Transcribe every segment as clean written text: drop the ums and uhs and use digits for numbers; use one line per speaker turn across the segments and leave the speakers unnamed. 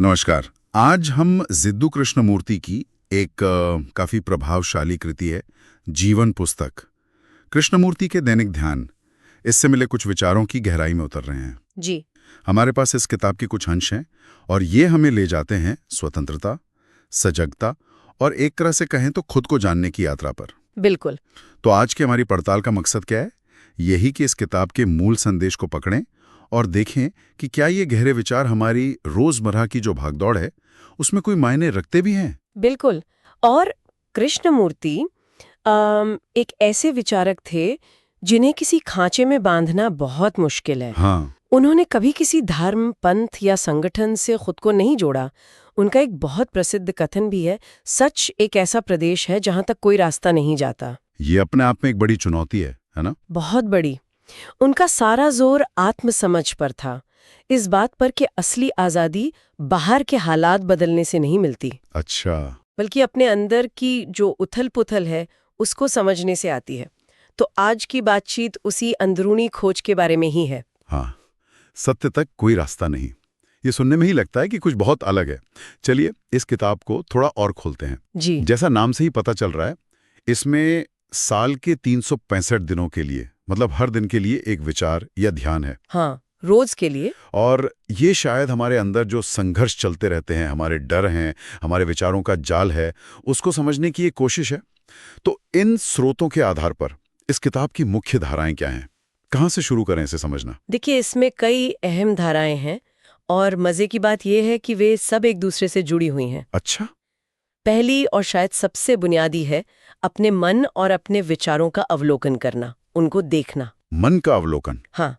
नमस्कार। आज हम जिद्दू कृष्णमूर्ति की एक काफी प्रभावशाली कृति है, जीवन पुस्तक। कृष्णमूर्ति के दैनिक ध्यान, इससे मिले कुछ विचारों की गहराई में उतर रहे हैं।
जी।
हमारे पास इस किताब के कुछ अंश हैं और ये हमें ले जाते हैं स्वतंत्रता, सजगता और एक तरह से कहें तो खुद को जानने की यात्रा पर।
बिल्कुल।
तो आज की हमारी पड़ताल का मकसद क्या है? यही कि इस किताब के मूल संदेश को पकड़ें और देखें कि क्या ये गहरे विचार हमारी रोजमर्रा की जो भागदौड़ है उसमें कोई मायने रखते भी हैं।
बिल्कुल। और कृष्णमूर्ति एक ऐसे विचारक थे जिन्हें किसी खांचे में बांधना बहुत मुश्किल है।
हाँ।
उन्होंने कभी किसी धर्म, पंथ या संगठन से खुद को नहीं जोड़ा। उनका एक बहुत प्रसिद्ध कथन भी है, सच एक ऐसा प्रदेश है जहां तक कोई रास्ता नहीं जाता।
ये अपने आप में एक बड़ी चुनौती है ना?
बहुत बड़ी। उनका सारा जोर आत्मसमझ पर था, इस बात पर कि असली आजादी बाहर के हालात बदलने से नहीं मिलती,
अच्छा।
बल्कि अपने अंदर की जो उथल-पुथल है उसको समझने से आती है। तो आज की बातचीत उसी अंदरूनी खोज के बारे में ही है।
हाँ, सत्य तक कोई रास्ता नहीं। ये सुनने में ही लगता है कि कुछ बहुत अलग है। चलिए इस किताब को थोड़ा और खोलते हैं।
जी।
जैसा नाम से ही पता चल रहा है, इसमें साल के 365 दिनों के लिए, मतलब हर दिन के लिए एक विचार या ध्यान है।
हाँ, रोज के लिए।
और ये शायद हमारे अंदर जो संघर्ष चलते रहते हैं, हमारे डर हैं, हमारे विचारों का जाल है, उसको समझने की एक कोशिश है। तो इन स्रोतों के आधार पर इस किताब की मुख्य धाराएं क्या हैं? कहाँ से शुरू करें इसे समझना?
देखिए, इसमें कई अहम धाराएं हैं और मजे की बात यह है कि वे सब एक दूसरे से जुड़ी हुई हैं।
अच्छा।
पहली और शायद सबसे बुनियादी है अपने मन और अपने विचारों का अवलोकन करना, उनको देखना।
मन का अवलोकन।
हाँ,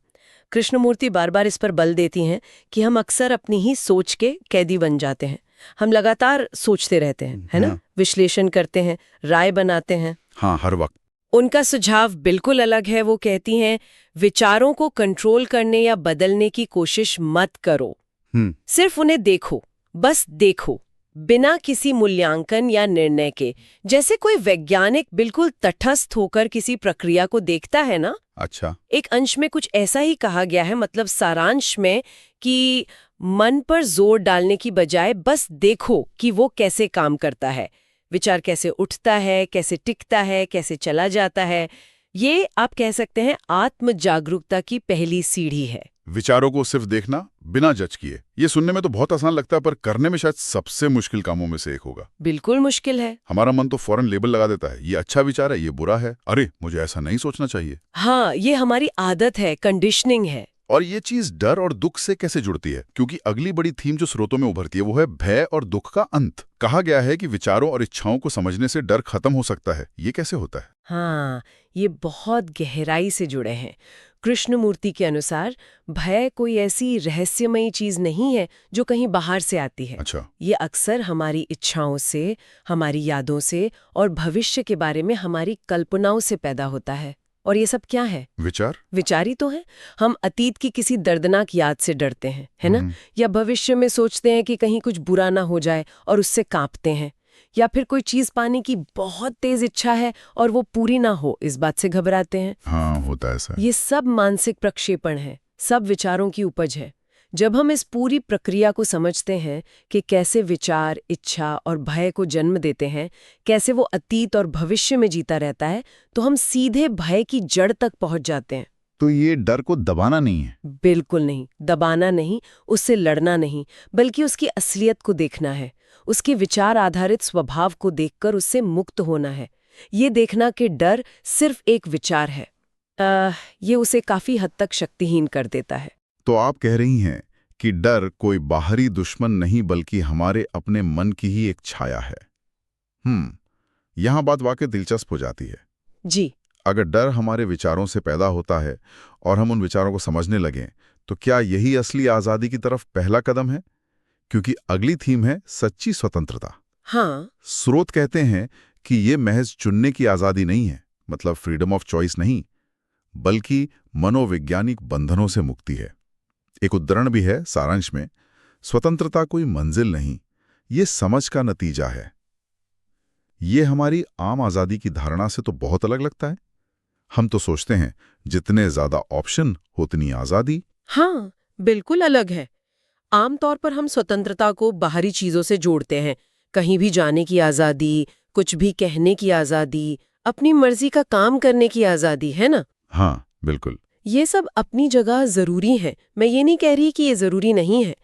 कृष्णमूर्ति बार बार इस पर बल देती हैं कि हम अक्सर अपनी ही सोच के कैदी बन जाते हैं। हम लगातार सोचते रहते हैं, है ना?
हाँ।
विश्लेषण करते हैं, राय बनाते हैं।
हाँ, हर वक्त।
उनका सुझाव बिल्कुल अलग है। वो कहती हैं, विचारों को कंट्रोल करने या बदलने की कोशिश मत करो, सिर्फ उन्हें देखो, बस देखो, बिना किसी मूल्यांकन या निर्णय के। जैसे कोई वैज्ञानिक बिल्कुल तटस्थ होकर किसी प्रक्रिया को देखता है ना।
अच्छा।
एक अंश में कुछ ऐसा ही कहा गया है, मतलब सारांश में, कि मन पर जोर डालने की बजाय बस देखो कि वो कैसे काम करता है, विचार कैसे उठता है, कैसे टिकता है, कैसे चला जाता है। ये आप कह सकते हैं आत्म जागरूकता की पहली सीढ़ी है।
विचारों को सिर्फ देखना बिना जज किए। ये सुनने में तो बहुत आसान लगता है, पर करने में शायद सबसे मुश्किल कामों में से एक होगा।
बिल्कुल मुश्किल है।
हमारा मन तो फौरन लेबल लगा देता है, ये अच्छा विचार है, ये बुरा है, अरे मुझे ऐसा नहीं सोचना चाहिए।
हाँ, ये हमारी आदत है, कंडीशनिंग है।
और ये चीज डर और दुख से कैसे जुड़ती है? क्योंकि अगली बड़ी थीम जो स्रोतों में उभरती है वो है भय और दुख का अंत। कहा गया है कि विचारों और इच्छाओं को समझने से डर खत्म हो सकता है। ये कैसे होता है?
हाँ, ये बहुत गहराई से जुड़े हैं। कृष्णमूर्ति के अनुसार भय कोई ऐसी रहस्यमयी चीज नहीं है जो कहीं बाहर से आती है।
अच्छा।
ये अक्सर हमारी इच्छाओं से, हमारी यादों से और भविष्य के बारे में हमारी कल्पनाओं से पैदा होता है। और ये सब क्या है?
विचार।
विचार ही तो है। हम अतीत की किसी दर्दनाक याद से डरते हैं, है ना? या भविष्य में सोचते हैं कि कहीं कुछ बुरा ना हो जाए और उससे कांपते हैं। या फिर कोई चीज पाने की बहुत तेज इच्छा है और वो पूरी ना हो, इस बात से घबराते हैं।
हाँ, होता है ऐसा।
ये सब मानसिक प्रक्षेपण है, सब विचारों की उपज है। जब हम इस पूरी प्रक्रिया को समझते हैं कि कैसे विचार, इच्छा और भय को जन्म देते हैं, कैसे वो अतीत और भविष्य में जीता रहता है, तो हम सीधे भय की जड़ तक पहुंच जाते हैं।
तो ये डर को दबाना नहीं है?
बिल्कुल नहीं, दबाना नहीं, उससे लड़ना नहीं, बल्कि उसकी असलियत को देखना है। उसके विचार आधारित स्वभाव को देखकर उससे मुक्त होना है। ये देखना कि डर सिर्फ एक विचार है, ये उसे काफी हद तक शक्तिहीन कर देता है।
तो आप कह रही हैं कि डर कोई बाहरी दुश्मन नहीं बल्कि हमारे अपने मन की ही एक छाया है। यहाँ बात वाकई दिलचस्प हो जाती है।
जी।
अगर डर हमारे विचारों से पैदा होता है और हम उन विचारों को समझने लगें, तो क्या यही असली आजादी की तरफ पहला कदम है? क्योंकि अगली थीम है सच्ची स्वतंत्रता।
हाँ।
स्रोत कहते हैं कि ये महज चुनने की आजादी नहीं है, मतलब फ्रीडम ऑफ चॉइस नहीं, बल्कि मनोवैज्ञानिक बंधनों से मुक्ति है। एक उद्धरण भी है सारांश में, स्वतंत्रता कोई मंजिल नहीं, ये समझ का नतीजा है। ये हमारी आम आजादी की धारणा से तो बहुत अलग लगता है। हम तो सोचते हैं जितने ज्यादा ऑप्शन उतनी आजादी।
हाँ, बिल्कुल अलग है। आमतौर पर हम स्वतंत्रता को बाहरी चीजों से जोड़ते हैं, कहीं भी जाने की आजादी, कुछ भी कहने की आजादी, अपनी मर्जी का काम करने की आजादी, है ना?
हाँ, बिल्कुल।
ये सब अपनी जगह जरूरी है, मैं ये नहीं कह रही कि ये जरूरी नहीं है।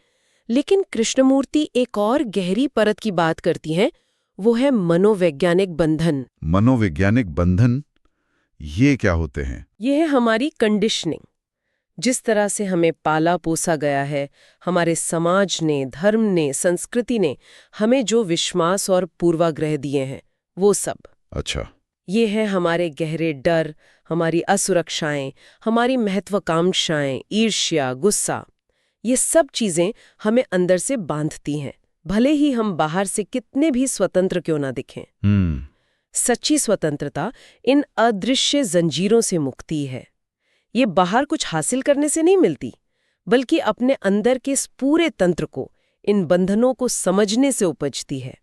लेकिन कृष्णमूर्ति एक और गहरी परत की बात करती हैं, वो है मनोवैज्ञानिक बंधन।
मनोवैज्ञानिक बंधन, ये क्या होते हैं?
ये है हमारी कंडीशनिंग। जिस तरह से हमें पाला पोसा गया है, हमारे समाज ने, धर्म ने, संस्कृति ने हमें जो विश्वास और पूर्वाग्रह दिए हैं, वो सब।
अच्छा।
ये है हमारे गहरे डर, हमारी असुरक्षाएं, हमारी महत्वाकांक्षाएं, ईर्ष्या, गुस्सा। ये सब चीजें हमें अंदर से बांधती हैं, भले ही हम बाहर से कितने भी स्वतंत्र क्यों ना दिखें। सच्ची स्वतंत्रता इन अदृश्य जंजीरों से मुक्ति है। ये बाहर कुछ हासिल करने से नहीं मिलती, बल्कि अपने अंदर के इस पूरे तंत्र को, इन बंधनों को समझने से उपजती है।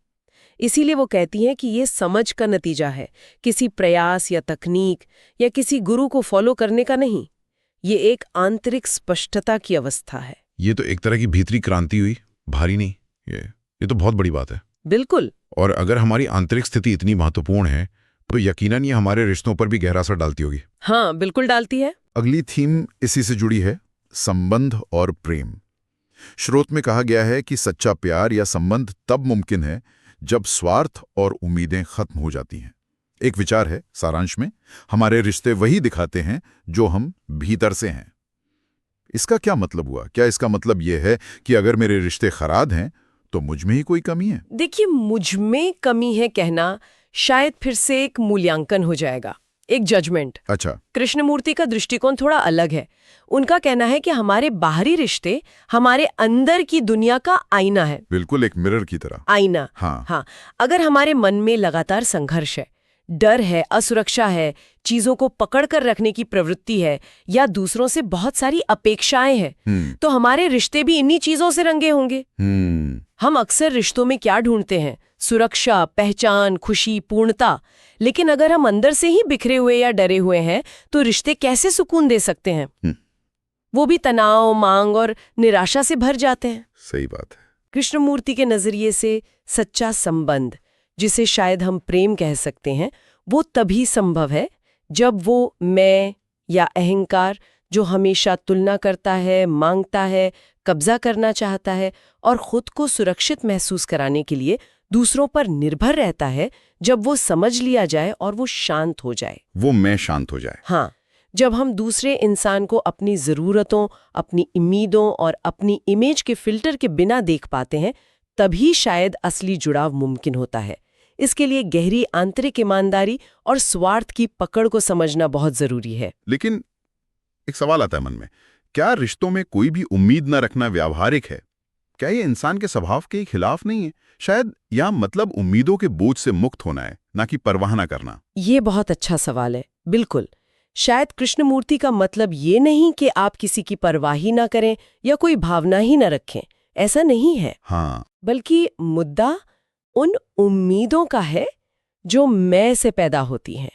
इसीलिए वो कहती हैं कि ये समझ का नतीजा है, किसी प्रयास या तकनीक या किसी गुरु को फॉलो करने का नहीं। ये एक आंतरिक स्पष्टता की अवस्था है।
ये तो एक तरह की भीतरी क्रांति हुई, भारी नहीं। ये तो बहुत बड़ी बात है।
बिल्कुल।
और अगर हमारी आंतरिक स्थिति इतनी महत्वपूर्ण है तो यकीनन ये हमारे रिश्तों पर भी गहरा असर डालती होगी।
हाँ, बिल्कुल डालती है।
अगली थीम इसी से जुड़ी है, संबंध और प्रेम। श्रोत में कहा गया है कि सच्चा प्यार या संबंध तब मुमकिन है जब स्वार्थ और उम्मीदें खत्म हो जाती हैं। एक विचार है सारांश में, हमारे रिश्ते वही दिखाते हैं जो हम भीतर से हैं। इसका क्या मतलब हुआ? क्या इसका मतलब यह है कि अगर मेरे रिश्ते खराब हैं तो मुझ में ही कोई कमी है?
देखिए, मुझ में कमी है कहना शायद फिर से एक मूल्यांकन हो जाएगा, एक जजमेंट।
अच्छा।
कृष्णमूर्ति का दृष्टिकोण थोड़ा अलग है। उनका कहना है कि हमारे बाहरी रिश्ते हमारे अंदर की दुनिया का आईना है।
बिल्कुल, एक मिरर की तरह।
आईना।
हाँ।
अगर हमारे मन में लगातार संघर्ष है, डर है, असुरक्षा है, चीजों को पकड़ कर रखने की प्रवृत्ति है, या दूसरों से बहुत सारी अपेक्षाएं हैं, तो हमारे रिश्ते भी इन्हीं चीजों से रंगे होंगे। हम अक्सर रिश्तों में क्या ढूंढते हैं? सुरक्षा, पहचान, खुशी, पूर्णता। लेकिन अगर हम अंदर से ही बिखरे हुए या डरे हुए हैं तो रिश्ते कैसे सुकून दे सकते हैं? वो भी तनाव, मांग और निराशा से भर जाते हैं।
सही बात है।
कृष्णमूर्ति के नजरिए से सच्चा संबंध, जिसे शायद हम प्रेम कह सकते हैं, वो तभी संभव है जब वो मैं या अहंकार, जो हमेशा तुलना करता है, मांगता है, कब्जा करना चाहता है और खुद को सुरक्षित महसूस कराने के लिए दूसरों पर निर्भर रहता है, जब वो समझ लिया जाए और वो शांत हो जाए।
वो मैं शांत हो जाए।
हाँ, जब हम दूसरे इंसान को अपनी ज़रूरतों, अपनी उम्मीदों और अपनी इमेज के फिल्टर के बिना देख पाते हैं, तभी शायद असली जुड़ाव मुमकिन होता है। इसके लिए गहरी आंतरिक ईमानदारी और स्वार्थ की पकड़ को समझना बहुत ज़रूरी है।
लेकिन एक सवाल आता है मन में, क्या रिश्तों में कोई भी उम्मीद न रखना व्यावहारिक है? क्या ये इंसान के स्वभाव के खिलाफ नहीं है? शायद या मतलब उम्मीदों के बोझ से मुक्त होना है, ना कि परवाह न करना।
ये बहुत अच्छा सवाल है। बिल्कुल, शायद कृष्णमूर्ति का मतलब ये नहीं कि आप किसी की परवाह ही ना करें या कोई भावना ही न रखें, ऐसा नहीं है।
हाँ।
बल्कि मुद्दा उन उम्मीदों का है जो मैं से पैदा होती हैं।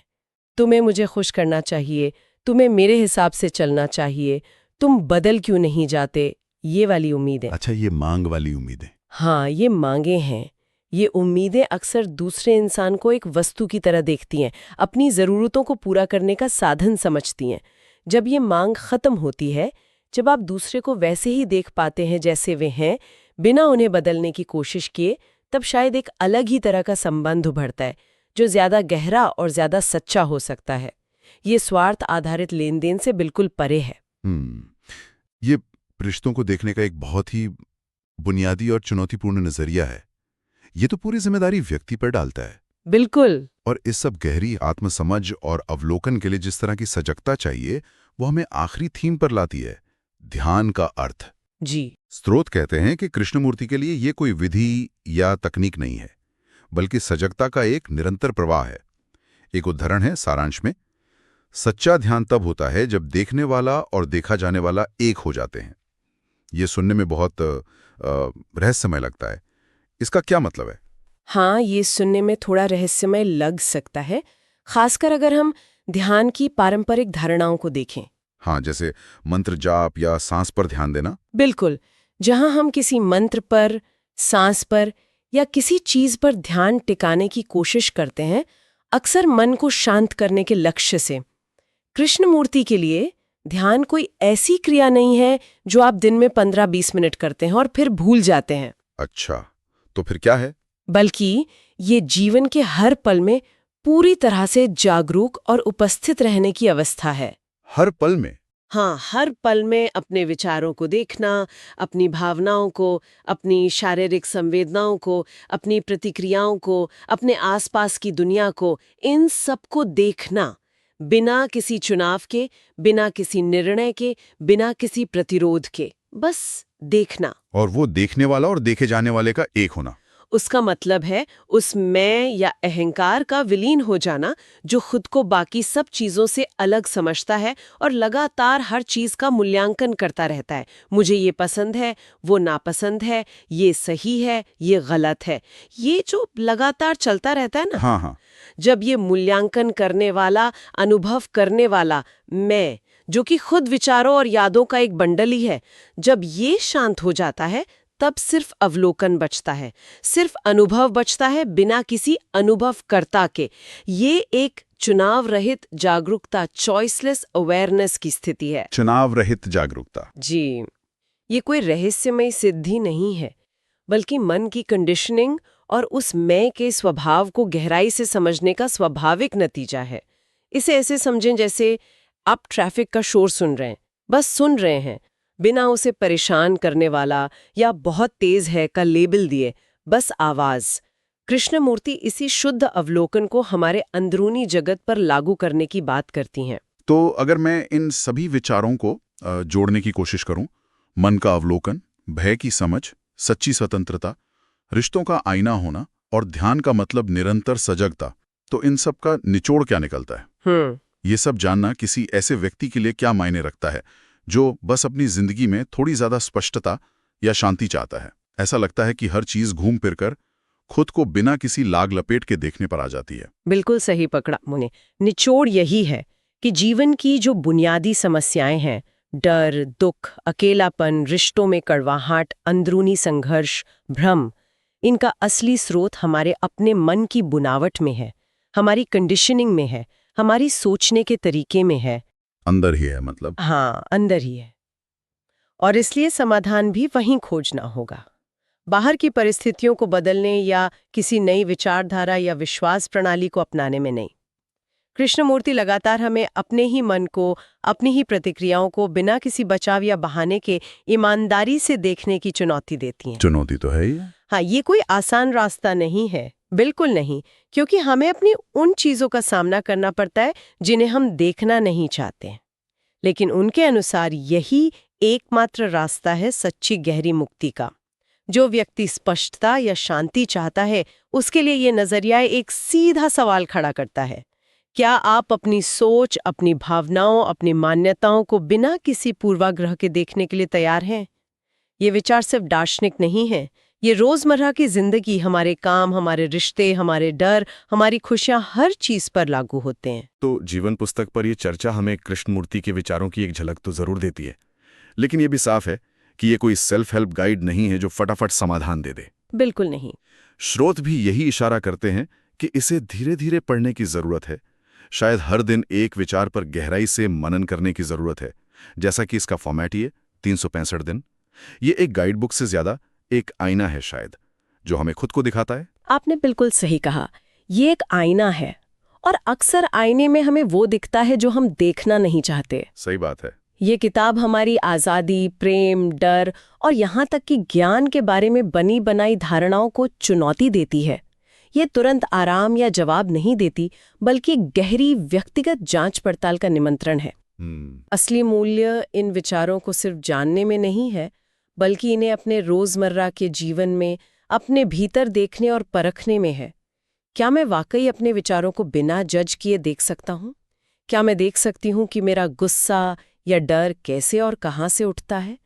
तुम्हें मुझे खुश करना चाहिए, तुम्हें मेरे हिसाब से चलना चाहिए, तुम बदल क्यों नहीं जाते, ये वाली उम्मीदें।
अच्छा, ये मांग वाली उम्मीदें।
हाँ, ये मांगे हैं। ये उम्मीदें अक्सर दूसरे इंसान को एक वस्तु की तरह देखती हैं, अपनी ज़रूरतों को पूरा करने का साधन समझती हैं। जब ये मांग खत्म होती है, जब आप दूसरे को वैसे ही देख पाते हैं जैसे वे हैं, बिना उन्हें बदलने की कोशिश किए, तब शायद एक अलग ही तरह का संबंध उभरता है, जो ज़्यादा गहरा और ज़्यादा सच्चा हो सकता है। ये स्वार्थ आधारित लेन देन से बिल्कुल परे है।
ये रिश्तों को देखने का एक बहुत ही बुनियादी और चुनौतीपूर्ण नजरिया है। ये तो पूरी जिम्मेदारी व्यक्ति पर डालता है।
बिल्कुल।
और इस सब गहरी आत्मसमझ और अवलोकन के लिए जिस तरह की सजगता चाहिए, वो हमें आखिरी थीम पर लाती है, ध्यान का अर्थ।
जी।
स्रोत कहते हैं कि कृष्णमूर्ति के लिए ये कोई विधि या तकनीक नहीं है, बल्कि सजगता का एक निरंतर प्रवाह है। एक उदाहरण है सारांश में, सच्चा ध्यान तब होता है जब देखने वाला और देखा जाने वाला एक हो जाते हैं। ये सुनने में बहुत रहस्यमय लगता है। इसका क्या मतलब है?
हाँ, ये सुनने में थोड़ा रहस्यमय लग सकता है, खासकर अगर हम ध्यान की पारंपरिक धारणाओं को देखें।
हाँ, जैसे मंत्र जाप या सांस पर ध्यान देना।
बिल्कुल। जहां हम किसी मंत्र पर, सांस पर या किसी चीज पर ध्यान टिकाने की कोशिश करते हैं, अक्सर मन को शांत करने के लक्ष्य से। कृष्णमूर्ति के लिए ध्यान कोई ऐसी क्रिया नहीं है जो आप दिन में 15-20 मिनट करते हैं और फिर भूल जाते हैं।
अच्छा, तो फिर क्या है?
बल्कि ये जीवन के हर पल में पूरी तरह से जागरूक और उपस्थित रहने की अवस्था है।
हर पल में?
हाँ, हर पल में अपने विचारों को देखना, अपनी भावनाओं को, अपनी शारीरिक संवेदनाओं को, अपनी प्रतिक्रियाओं को, अपने आसपास की दुनिया को, इन सबको देखना, बिना किसी चुनाव के, बिना किसी निर्णय के, बिना किसी प्रतिरोध के, बस देखना।
और वो देखने वाला और देखे जाने वाले का एक होना।
उसका मतलब है उस मैं या अहंकार का विलीन हो जाना जो खुद को बाकी सब चीजों से अलग समझता है और लगातार हर चीज का मूल्यांकन करता रहता है। मुझे ये पसंद है, वो नापसंद है, ये सही है, ये गलत है। ये जो लगातार चलता रहता है ना,
हाँ हाँ।
जब ये मूल्यांकन करने वाला, अनुभव करने वाला मैं, जो कि खुद विचारों और यादों का एक बंडल ही है, जब ये शांत हो जाता है, तब सिर्फ अवलोकन बचता है, सिर्फ अनुभव बचता है, बिना किसी अनुभवकर्ता के। ये एक चुनाव रहित जागरूकता, चॉइसलेस अवेयरनेस की स्थिति है।
चुनाव रहित जागरूकता।
जी, ये कोई रहस्यमय सिद्धि नहीं है, बल्कि मन की कंडीशनिंग और उस मैं के स्वभाव को गहराई से समझने का स्वाभाविक नतीजा है। इसे ऐसे समझें जैसे आप ट्रैफिक का शोर सुन रहे हैं, बस सुन रहे हैं, बिना उसे परेशान करने वाला या बहुत तेज है का लेबल दिए, बस आवाज। कृष्णमूर्ति इसी शुद्ध अवलोकन को हमारे अंदरूनी जगत पर लागू करने की बात करती हैं।
तो अगर मैं इन सभी विचारों को जोड़ने की कोशिश करूं, मन का अवलोकन, भय की समझ, सच्ची स्वतंत्रता, रिश्तों का आईना होना और ध्यान का मतलब निरंतर सजगता, तो इन सब का निचोड़ क्या निकलता है? ये सब जानना किसी ऐसे व्यक्ति के लिए क्या मायने रखता है जो बस अपनी जिंदगी में थोड़ी ज्यादा स्पष्टता या शांति चाहता है? ऐसा लगता है कि हर चीज घूम फिर कर खुद को बिना किसी लाग लपेट के देखने पर आ जाती है।
बिल्कुल सही पकड़ा मुने। निचोड़ यही है कि जीवन की जो बुनियादी समस्याएं हैं, डर, दुख, अकेलापन, रिश्तों में कड़वाहट, अंदरूनी संघर्ष, भ्रम, इनका असली स्रोत हमारे अपने मन की बुनावट में है, हमारी कंडीशनिंग में है, हमारी सोचने के तरीके में है।
अंदर ही है मतलब?
हाँ, अंदर ही है। और इसलिए समाधान भी वहीं खोजना होगा, बाहर की परिस्थितियों को बदलने या किसी नई विचारधारा या विश्वास प्रणाली को अपनाने में नहीं। कृष्णमूर्ति लगातार हमें अपने ही मन को, अपनी ही प्रतिक्रियाओं को बिना किसी बचाव या बहाने के ईमानदारी से देखने की चुनौती देती हैं।
चुनौती तो है ही।
हाँ, ये कोई आसान रास्ता नहीं है, बिल्कुल नहीं, क्योंकि हमें अपनी उन चीजों का सामना करना पड़ता है जिन्हें हम देखना नहीं चाहते। लेकिन उनके अनुसार यही एकमात्र रास्ता है सच्ची गहरी मुक्ति का। जो व्यक्ति स्पष्टता या शांति चाहता है, उसके लिए ये नजरिया एक सीधा सवाल खड़ा करता है: क्या आप अपनी सोच, अपनी भावनाओं, अपनी मान्यताओं को बिना किसी पूर्वाग्रह के देखने के लिए तैयार हैं? ये विचार सिर्फ दार्शनिक नहीं है, ये रोजमर्रा की जिंदगी, हमारे काम, हमारे रिश्ते, हमारे डर, हमारी खुशियां, हर चीज पर लागू होते हैं।
तो जीवन पुस्तक पर यह चर्चा हमें कृष्णमूर्ति के विचारों की एक झलक तो जरूर देती है, लेकिन यह भी साफ है कि ये कोई सेल्फ हेल्प गाइड नहीं है जो फटाफट समाधान दे दे।
बिल्कुल नहीं।
स्रोत भी यही इशारा करते हैं कि इसे धीरे धीरे पढ़ने की जरूरत है। शायद हर दिन एक विचार पर गहराई से मनन करने की जरूरत है, जैसा कि इसका फॉर्मेट ही है, 365 दिन। ये एक गाइड बुक से ज्यादा एक आईना है शायद, जो हमें खुद को दिखाता है।
आपने बिल्कुल सही कहा, ये एक आईना है, और अक्सर आईने में हमें वो दिखता है जो हम देखना नहीं चाहते।
सही बात है।
ये किताब हमारी आज़ादी, प्रेम, डर और यहाँ तक कि ज्ञान के बारे में बनी बनाई धारणाओं को चुनौती देती है। ये तुरंत आराम या जवाब नहीं देती, बल्कि गहरी व्यक्तिगत जांच पड़ताल का निमंत्रण है। असली मूल्य इन विचारों को सिर्फ जानने में नहीं है, बल्कि इन्हें अपने रोजमर्रा के जीवन में, अपने भीतर देखने और परखने में है। क्या मैं वाकई अपने विचारों को बिना जज किए देख सकता हूँ? क्या मैं देख सकती हूँ कि मेरा गुस्सा या डर कैसे और कहाँ से उठता है?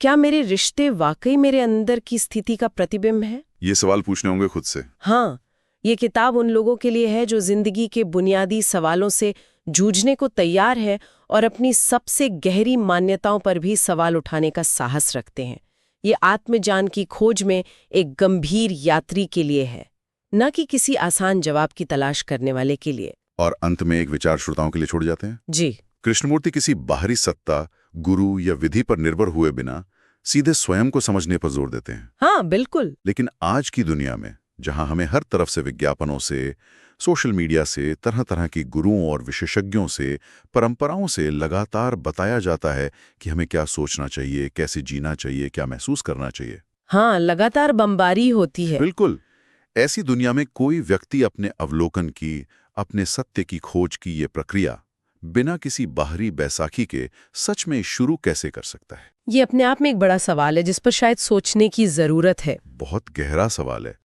क्या मेरे रिश्ते वाकई मेरे अंदर की स्थिति का प्रतिबिंब है?
ये सवाल पूछने होंगे खुद से।
हाँ, ये किताब उन लोगों के लिए है जो जिंदगी के बुनियादी सवालों से जूझने को तैयार है और अपनी सबसे गहरी मान्यताओं पर भी सवाल उठाने का साहस रखते हैं। ये आत्मज्ञान की खोज में एक गंभीर यात्री के लिए है, न कि किसी आसान जवाब की तलाश करने वाले के लिए।
और अंत में एक विचार श्रोताओं के लिए छोड़ जाते हैं।
जी।
कृष्णमूर्ति किसी बाहरी सत्ता, गुरु या विधि पर निर्भर हुए बिना सीधे स्वयं को समझने पर जोर देते हैं।
हाँ, बिल्कुल।
लेकिन आज की दुनिया में, जहां हमें हर तरफ से विज्ञापनों से, सोशल मीडिया से, तरह तरह की गुरुओं और विशेषज्ञों से, परंपराओं से लगातार बताया जाता है कि हमें क्या सोचना चाहिए, कैसे जीना चाहिए, क्या महसूस करना चाहिए।
हाँ, लगातार बमबारी होती है।
बिल्कुल। ऐसी दुनिया में कोई व्यक्ति अपने अवलोकन की, अपने सत्य की खोज की ये प्रक्रिया बिना किसी बाहरी बैसाखी के सच में शुरू कैसे कर सकता है?
ये अपने आप में एक बड़ा सवाल है जिस पर शायद सोचने की जरूरत है।
बहुत गहरा सवाल है।